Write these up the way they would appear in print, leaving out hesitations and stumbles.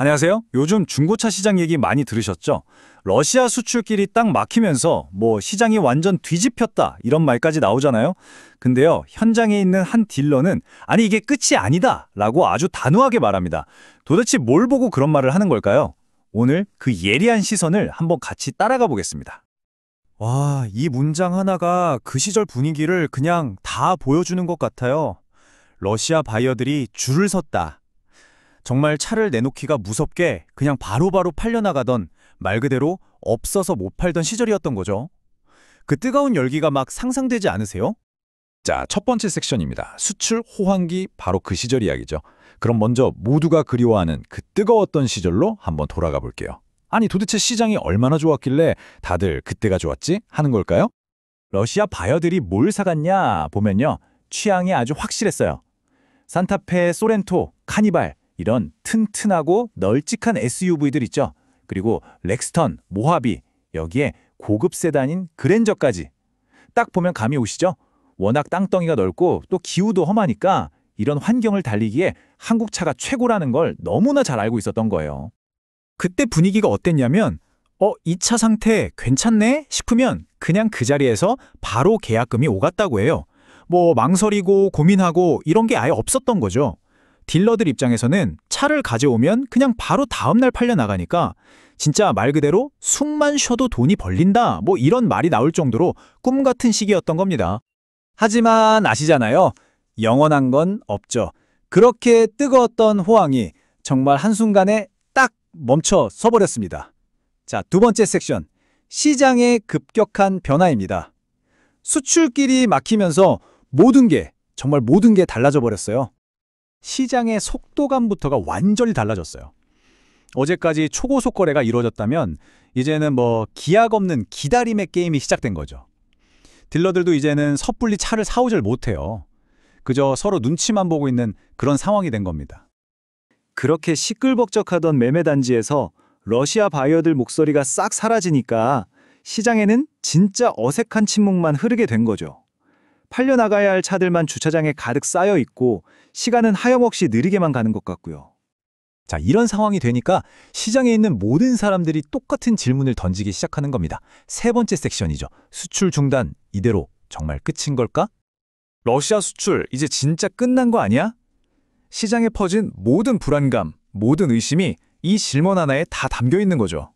안녕하세요. 요즘 중고차 시장 얘기 많이 들으셨죠? 러시아 수출길이 딱 막히면서 시장이 완전 뒤집혔다 이런 말까지 나오잖아요. 근데요, 현장에 있는 한 딜러는 아니 이게 끝이 아니다 라고 아주 단호하게 말합니다. 도대체 뭘 보고 그런 말을 하는 걸까요? 오늘 그 예리한 시선을 한번 같이 따라가 보겠습니다. 와, 이 문장 하나가 그 시절 분위기를 그냥 다 보여주는 것 같아요. 러시아 바이어들이 줄을 섰다. 정말 차를 내놓기가 무섭게 그냥 바로바로 팔려나가던, 말 그대로 없어서 못 팔던 시절이었던 거죠. 그 뜨거운 열기가 막 상상되지 않으세요? 자, 첫 번째 섹션입니다. 수출 호황기, 바로 그 시절 이야기죠. 그럼 먼저 모두가 그리워하는 그 뜨거웠던 시절로 한번 돌아가 볼게요. 아니 도대체 시장이 얼마나 좋았길래 다들 그때가 좋았지? 하는 걸까요? 러시아 바이어들이 뭘 사갔냐 보면요, 취향이 아주 확실했어요. 산타페, 소렌토, 카니발 이런 튼튼하고 널찍한 SUV들 있죠. 그리고 렉스턴, 모하비, 여기에 고급 세단인 그랜저까지. 딱 보면 감이 오시죠? 워낙 땅덩이가 넓고 또 기후도 험하니까 이런 환경을 달리기에 한국 차가 최고라는 걸 너무나 잘 알고 있었던 거예요. 그때 분위기가 어땠냐면 이 차 상태 괜찮네 싶으면 그냥 그 자리에서 바로 계약금이 오갔다고 해요. 망설이고 고민하고 이런 게 아예 없었던 거죠. 딜러들 입장에서는 차를 가져오면 그냥 바로 다음날 팔려나가니까 진짜 말 그대로 숨만 쉬어도 돈이 벌린다 이런 말이 나올 정도로 꿈 같은 시기였던 겁니다. 하지만 아시잖아요. 영원한 건 없죠. 그렇게 뜨거웠던 호황이 정말 한순간에 딱 멈춰 서버렸습니다. 자, 두 번째 섹션. 시장의 급격한 변화입니다. 수출길이 막히면서 정말 모든 게 달라져 버렸어요. 시장의 속도감부터가 완전히 달라졌어요. 어제까지 초고속 거래가 이루어졌다면 이제는 기약 없는 기다림의 게임이 시작된 거죠. 딜러들도 이제는 섣불리 차를 사오질 못해요. 그저 서로 눈치만 보고 있는 그런 상황이 된 겁니다. 그렇게 시끌벅적하던 매매단지에서 러시아 바이어들 목소리가 싹 사라지니까 시장에는 진짜 어색한 침묵만 흐르게 된 거죠. 팔려나가야 할 차들만 주차장에 가득 쌓여 있고 시간은 하염없이 느리게만 가는 것 같고요. 자, 이런 상황이 되니까 시장에 있는 모든 사람들이 똑같은 질문을 던지기 시작하는 겁니다. 세 번째 섹션이죠. 수출 중단, 이대로 정말 끝인 걸까? 러시아 수출 이제 진짜 끝난 거 아니야? 시장에 퍼진 모든 불안감, 모든 의심이 이 질문 하나에 다 담겨 있는 거죠.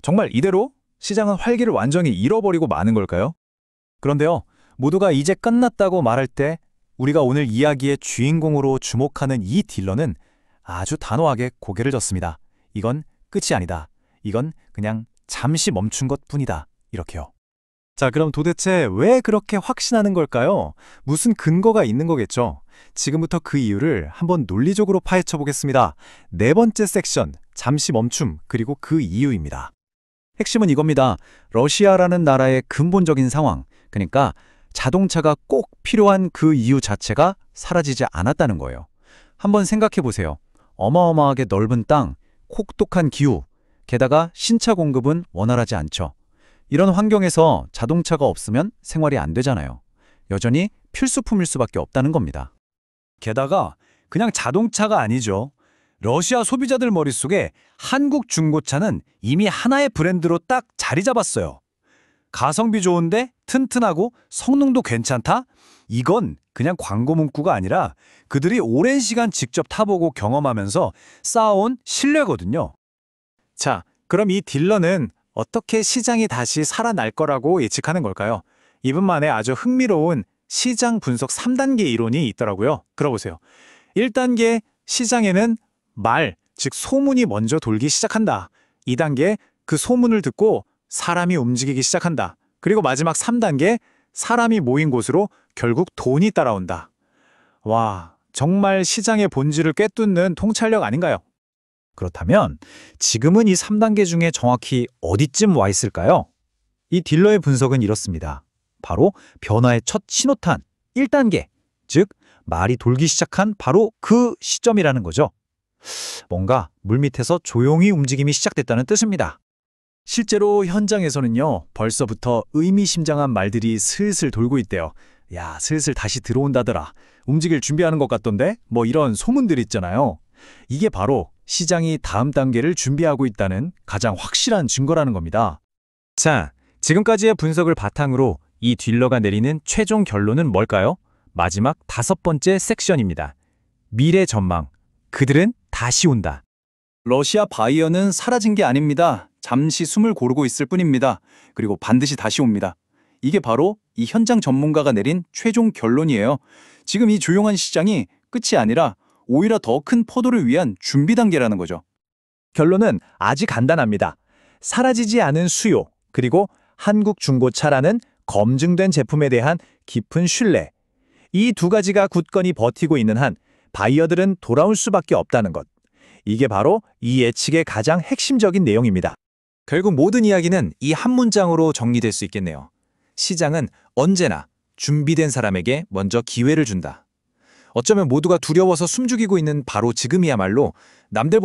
정말 이대로 시장은 활기를 완전히 잃어버리고 마는 걸까요? 그런데요, 모두가 이제 끝났다고 말할 때 우리가 오늘 이야기의 주인공으로 주목하는 이 딜러는 아주 단호하게 고개를 젓습니다. 이건 끝이 아니다. 이건 그냥 잠시 멈춘 것뿐이다. 이렇게요. 자, 그럼 도대체 왜 그렇게 확신하는 걸까요? 무슨 근거가 있는 거겠죠? 지금부터 그 이유를 한번 논리적으로 파헤쳐 보겠습니다. 네 번째 섹션, 잠시 멈춤, 그리고 그 이유입니다. 핵심은 이겁니다. 러시아라는 나라의 근본적인 상황, 그러니까 자동차가 꼭 필요한 그 이유 자체가 사라지지 않았다는 거예요. 한번 생각해 보세요. 어마어마하게 넓은 땅, 혹독한 기후, 게다가 신차 공급은 원활하지 않죠. 이런 환경에서 자동차가 없으면 생활이 안 되잖아요. 여전히 필수품일 수밖에 없다는 겁니다. 게다가 그냥 자동차가 아니죠. 러시아 소비자들 머릿속에 한국 중고차는 이미 하나의 브랜드로 딱 자리 잡았어요. 가성비 좋은데 튼튼하고 성능도 괜찮다? 이건 그냥 광고 문구가 아니라 그들이 오랜 시간 직접 타보고 경험하면서 쌓아온 신뢰거든요. 자, 그럼 이 딜러는 어떻게 시장이 다시 살아날 거라고 예측하는 걸까요? 이분만의 아주 흥미로운 시장 분석 3단계 이론이 있더라고요. 들어보세요. 1단계, 시장에는 즉 소문이 먼저 돌기 시작한다. 2단계, 그 소문을 듣고 사람이 움직이기 시작한다. 그리고 마지막 3단계, 사람이 모인 곳으로 결국 돈이 따라온다. 와, 정말 시장의 본질을 꿰뚫는 통찰력 아닌가요? 그렇다면 지금은 이 3단계 중에 정확히 어디쯤 와 있을까요? 이 딜러의 분석은 이렇습니다. 바로 변화의 첫 신호탄, 1단계, 즉 말이 돌기 시작한 바로 그 시점이라는 거죠. 뭔가 물밑에서 조용히 움직임이 시작됐다는 뜻입니다. 실제로 현장에서는요, 벌써부터 의미심장한 말들이 슬슬 돌고 있대요. 야, 슬슬 다시 들어온다더라. 움직일 준비하는 것 같던데? 이런 소문들 있잖아요. 이게 바로 시장이 다음 단계를 준비하고 있다는 가장 확실한 증거라는 겁니다. 자, 지금까지의 분석을 바탕으로 이 딜러가 내리는 최종 결론은 뭘까요? 마지막 5번째 섹션입니다. 미래 전망. 그들은 다시 온다. 러시아 바이어는 사라진 게 아닙니다. 잠시 숨을 고르고 있을 뿐입니다. 그리고 반드시 다시 옵니다. 이게 바로 이 현장 전문가가 내린 최종 결론이에요. 지금 이 조용한 시장이 끝이 아니라 오히려 더 큰 포도를 위한 준비 단계라는 거죠. 결론은 아주 간단합니다. 사라지지 않은 수요, 그리고 한국 중고차라는 검증된 제품에 대한 깊은 신뢰. 이 두 가지가 굳건히 버티고 있는 한 바이어들은 돌아올 수밖에 없다는 것. 이게 바로 이 예측의 가장 핵심적인 내용입니다. 결국 모든 이야기는 이 한 문장으로 정리될 수 있겠네요. 시장은 언제나 준비된 사람에게 먼저 기회를 준다. 어쩌면 모두가 두려워서 숨죽이고 있는 바로 지금이야말로 남들